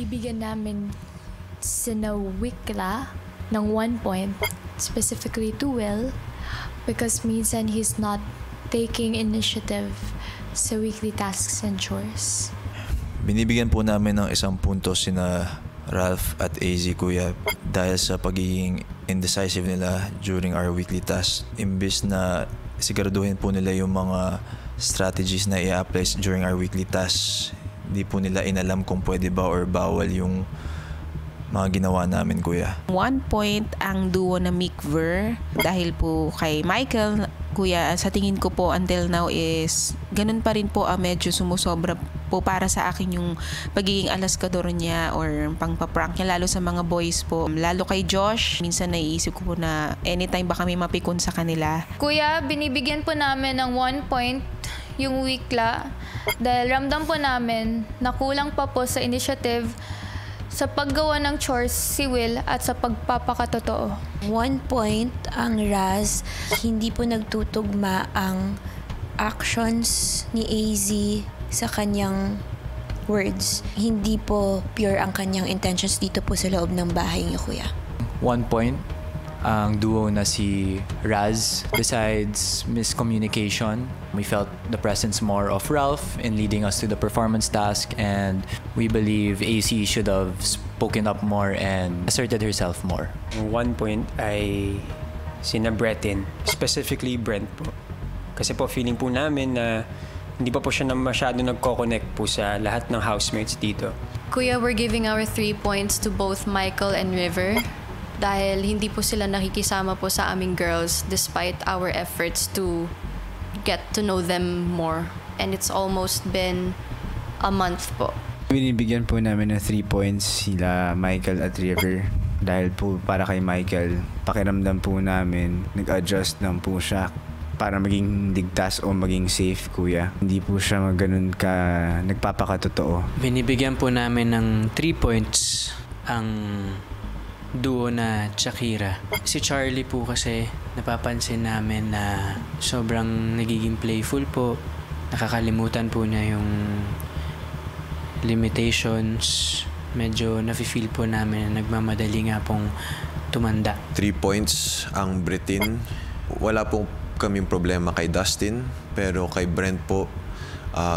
binibigyan namin sina Wikla ng 1 point, specifically to Will, because minsan he's not taking initiative sa weekly tasks and chores. Binibigyan po namin ng 1 punto sina Ralph at AZ, kuya, dahil sa pagiging indecisive nila during our weekly tasks. Imbis na siguraduhin po nila yung mga strategies na i-apply during our weekly tasks, hindi po nila inalam kung pwede ba or bawal yung mga ginawa namin, kuya. 1 point ang duo na Mick-Ver dahil po kay Michael, kuya, sa tingin ko po until now is ganun pa rin po medyo sumusobra po para sa akin yung pagiging alaskador niya or pangpaprank niya lalo sa mga boys po. Lalo kay Josh, minsan naiisip ko po na anytime baka may mapikon sa kanila. Kuya, binibigyan po namin ng 1 point yung Wikla dahil ramdam po namin na kulang pa po sa initiative sa paggawa ng chores si Will at sa pagpapakatotoo. 1 point ang Raz. Hindi po nagtutugma ang actions ni AZ sa kanyang words. Hindi po pure ang kanyang intentions dito po sa loob ng bahay niyo, kuya. 1 point ang duo na si Raz. Besides miscommunication, we felt the presence more of Ralph in leading us to the performance task, and we believe AC should have spoken up more and asserted herself more. 1 point ay sina Bretin, specifically Brent po. Kasi po feeling po namin na hindi pa po siya na masyado nagko-connect po sa lahat ng housemates dito. Kuya, we're giving our 3 points to both Michael and River dahil hindi po sila nakikisama po sa aming girls despite our efforts to get to know them more. And it's almost been a month po. Binibigyan po namin ng 3 points sila Michael at River dahil po para kay Michael, pakiramdam po namin, nag-adjust lang po siya para maging ligtas o maging safe, kuya. Hindi po siya ganun ka nagpapakatotoo. Binibigyan po namin ng 3 points ang duo na Shakira. Si Charlie po kasi napapansin namin na sobrang nagiging playful po. Nakakalimutan po niya yung limitations. Medyo nafe-feel po namin na nagmamadali nga pong tumanda. 3 points ang Bretin. Wala pong kaming problema kay Dustin, pero kay Brent po,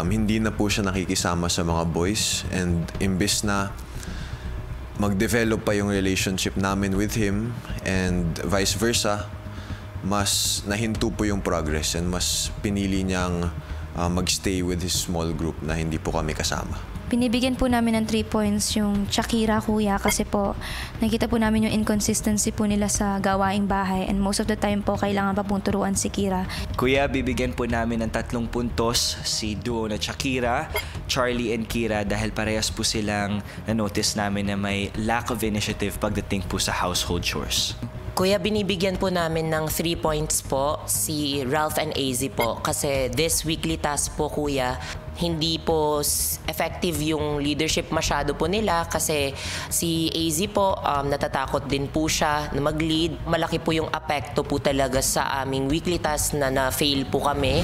hindi na po siya nakikisama sa mga boys, and imbis na mag-develop pa yung relationship namin with him and vice versa, mas nahinto po yung progress and mas pinili niyang magstay with his small group na hindi po kami kasama. Binibigyan po namin ng 3 points yung Shakira, kuya, kasi po nakita po namin yung inconsistency po nila sa gawaing bahay and most of the time po kailangan pa pong turuan si Kira. Kuya, bibigyan po namin ng 3 puntos si duo na Shakira, Charlie and Kira dahil parehas po silang na-notice namin na may lack of initiative pagdating po sa household chores. Kuya, binibigyan po namin ng 3 points po si Ralph and AZ po kasi this weekly task po, kuya, hindi po effective yung leadership masyado po nila kasi si AZ po natatakot din po siya na mag-lead. Malaki po yung apekto po talaga sa aming weekly task na na-fail po kami.